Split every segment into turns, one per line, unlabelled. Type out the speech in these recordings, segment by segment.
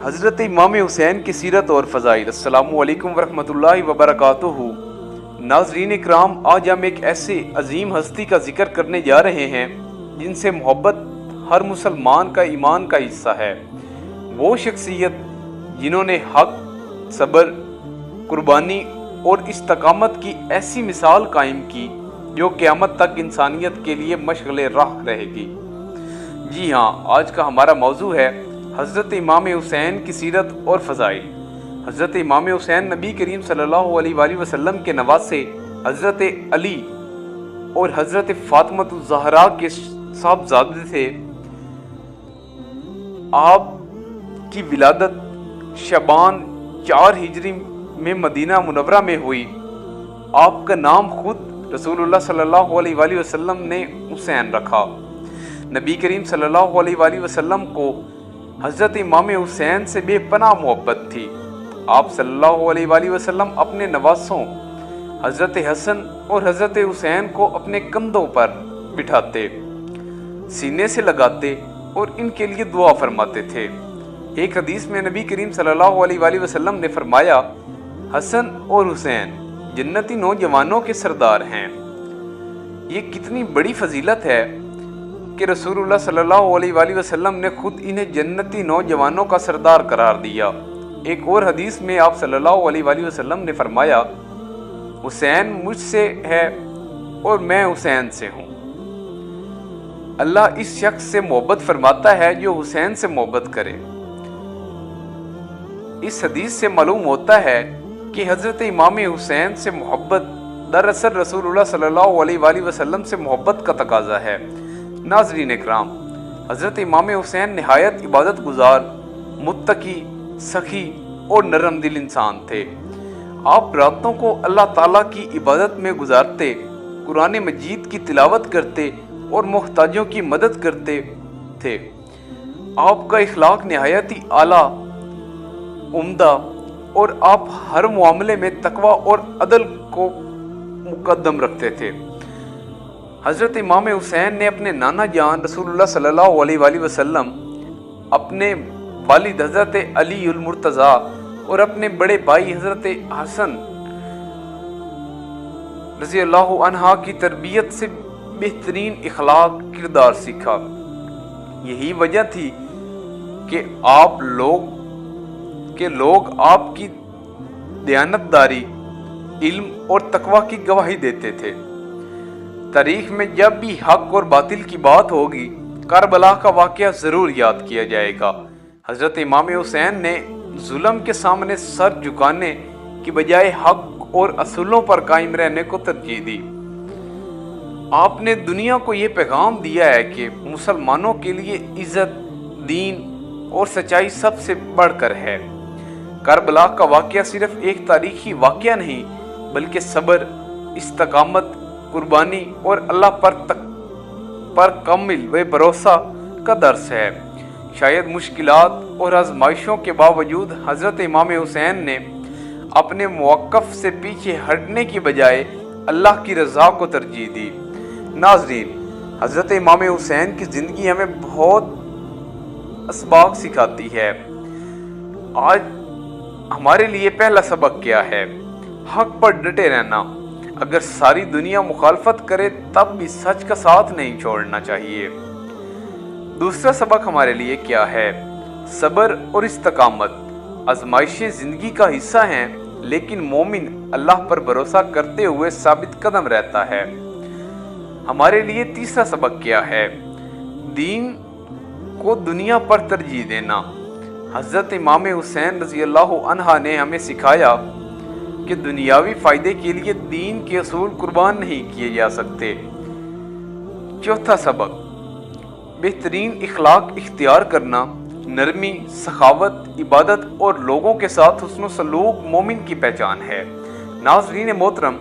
حضرت امام حسین کی سیرت اور فضائل۔ السلام علیکم ورحمۃ اللہ وبرکاتہ۔ ناظرین اکرام، آج ہم ایک ایسے عظیم ہستی کا ذکر کرنے جا رہے ہیں جن سے محبت ہر مسلمان کا ایمان کا حصہ ہے۔ وہ شخصیت جنہوں نے حق، صبر، قربانی اور استقامت کی ایسی مثال قائم کی جو قیامت تک انسانیت کے لیے مشعل راہ رہے گی۔ جی ہاں، آج کا ہمارا موضوع ہے حضرت امام حسین کی سیرت اور فضائل۔ حضرت امام حسین نبی کریم صلی اللہ علیہ وآلہ وسلم کے نواسے حضرت علی اور حضرت فاطمہ الزہرا کے صاحبزادے تھے۔ آپ کی ولادت شعبان 4 ہجری میں مدینہ منورہ میں ہوئی۔ آپ کا نام خود رسول اللہ صلی اللہ علیہ وآلہ وسلم نے حسین رکھا۔ نبی کریم صلی اللہ علیہ وآلہ وسلم کو حضرت امام حسین سے بے پناہ محبت تھی۔ آپ صلی اللہ علیہ وآلہ وسلم اپنے نواسوں حضرت حسن اور حضرت حسین کو اپنے کندھوں پر بٹھاتے، سینے سے لگاتے اور ان کے لیے دعا فرماتے تھے۔ ایک حدیث میں نبی کریم صلی اللہ علیہ وآلہ وسلم نے فرمایا، حسن اور حسین جنتی نوجوانوں کے سردار ہیں۔ یہ کتنی بڑی فضیلت ہے کہ رسول اللہ صلی اللہ علیہ وآلہ وسلم نے خود انہیں جنتی نوجوانوں کا سردار قرار دیا۔ ایک اور حدیث میں آپ صلی اللہ علیہ وآلہ وسلم نے فرمایا، حسین مجھ سے ہے اور میں حسین سے ہوں۔ اللہ اس شخص سے محبت فرماتا ہے جو حسین سے محبت کرے۔ اس حدیث سے معلوم ہوتا ہے کہ حضرت امام حسین سے محبت دراصل رسول اللہ صلی اللہ علیہ وآلہ وسلم سے محبت کا تقاضا ہے۔ ناظرین اکرام، حضرت امام حسین نہایت عبادت گزار، متقی، سخی اور نرم دل انسان تھے۔ آپ راتوں کو اللہ تعالیٰ کی عبادت میں گزارتے، قرآن مجید کی تلاوت کرتے اور محتاجوں کی مدد کرتے تھے۔ آپ کا اخلاق نہایت ہی اعلیٰ، عمدہ اور آپ ہر معاملے میں تقوی اور عدل کو مقدم رکھتے تھے۔ حضرت امام حسین نے اپنے نانا جان رسول اللہ صلی اللہ علیہ وآلہ وسلم، اپنے والد حضرت علی المرتضیٰ اور اپنے بڑے بھائی حضرت حسن رضی اللہ عنہ کی تربیت سے بہترین اخلاق کردار سیکھا۔ یہی وجہ تھی کہ لوگ آپ کی دیانتداری، علم اور تقوی کی گواہی دیتے تھے۔ تاریخ میں جب بھی حق اور باطل کی بات ہوگی، کربلا کا واقعہ ضرور یاد کیا جائے گا۔ حضرت امام حسین نے ظلم کے سامنے سر جھکانے کی بجائے حق اور اصولوں پر قائم رہنے کو ترجیح دی۔ آپ نے دنیا کو یہ پیغام دیا ہے کہ مسلمانوں کے لیے عزت، دین اور سچائی سب سے بڑھ کر ہے۔ کربلا کا واقعہ صرف ایک تاریخی واقعہ نہیں بلکہ صبر، استقامت، قربانی اور اللہ پر کامل بھروسہ کا درس ہے۔ شاید مشکلات اور آزمائشوں کے باوجود حضرت امام حسین نے اپنے موقف سے پیچھے ہٹنے کی بجائے اللہ کی رضا کو ترجیح دی۔ ناظرین، حضرت امام حسین کی زندگی ہمیں بہت اسباق سکھاتی ہے۔ آج ہمارے لیے پہلا سبق کیا ہے؟ حق پر ڈٹے رہنا۔ اگر ساری دنیا مخالفت کرے تب بھی سچ کا ساتھ نہیں چھوڑنا چاہیے۔ دوسرا سبق ہمارے لیے کیا ہے؟ صبر اور استقامت۔ آزمائشیں زندگی کا حصہ ہیں، لیکن مومن اللہ پر بھروسہ کرتے ہوئے ثابت قدم رہتا ہے۔ ہمارے لیے تیسرا سبق کیا ہے؟ دین کو دنیا پر ترجیح دینا۔ حضرت امام حسین رضی اللہ عنہ نے ہمیں سکھایا کہ دنیاوی فائدے کے لیے دین کے اصول قربان نہیں کیے جا سکتے۔ چوتھا سبق، بہترین اخلاق اختیار کرنا۔ نرمی، سخاوت، عبادت اور لوگوں کے ساتھ حسن و سلوک مومن کی پہچان ہے۔ ناظرین محترم،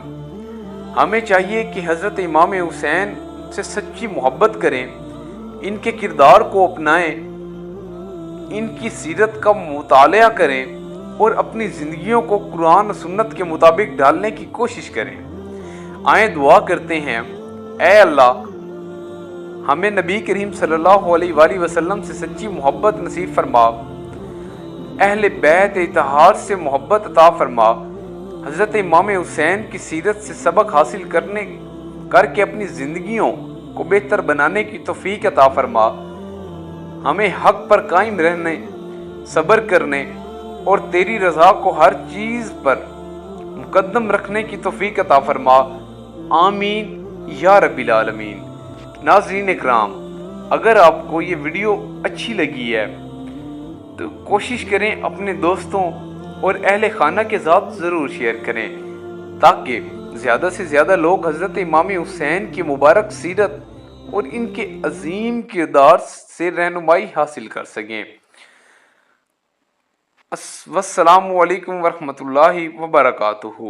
ہمیں چاہیے کہ حضرت امام حسین سے سچی محبت کریں، ان کے کردار کو اپنائیں، ان کی سیرت کا مطالعہ کریں اور اپنی زندگیوں کو قرآن و سنت کے مطابق ڈالنے کی کوشش کریں۔ آئیں دعا کرتے ہیں، اے اللہ ہمیں نبی کریم صلی اللہ علیہ وآلہ وسلم سے سچی محبت نصیب فرما، اہل بیت اتحاد سے محبت عطا فرما، حضرت امام حسین کی سیرت سے سبق حاصل کر کے اپنی زندگیوں کو بہتر بنانے کی توفیق عطا فرما، ہمیں حق پر قائم رہنے، صبر کرنے اور تیری رضا کو ہر چیز پر مقدم رکھنے کی توفیق عطا فرما، آمین یا رب العالمین۔ ناظرین اکرام، اگر آپ کو یہ ویڈیو اچھی لگی ہے تو کوشش کریں اپنے دوستوں اور اہل خانہ کے ساتھ ضرور شیئر کریں، تاکہ زیادہ سے زیادہ لوگ حضرت امام حسین کی مبارک سیرت اور ان کے عظیم کردار سے رہنمائی حاصل کر سکیں۔ والسلام علیکم ورحمۃ اللہ وبرکاتہ۔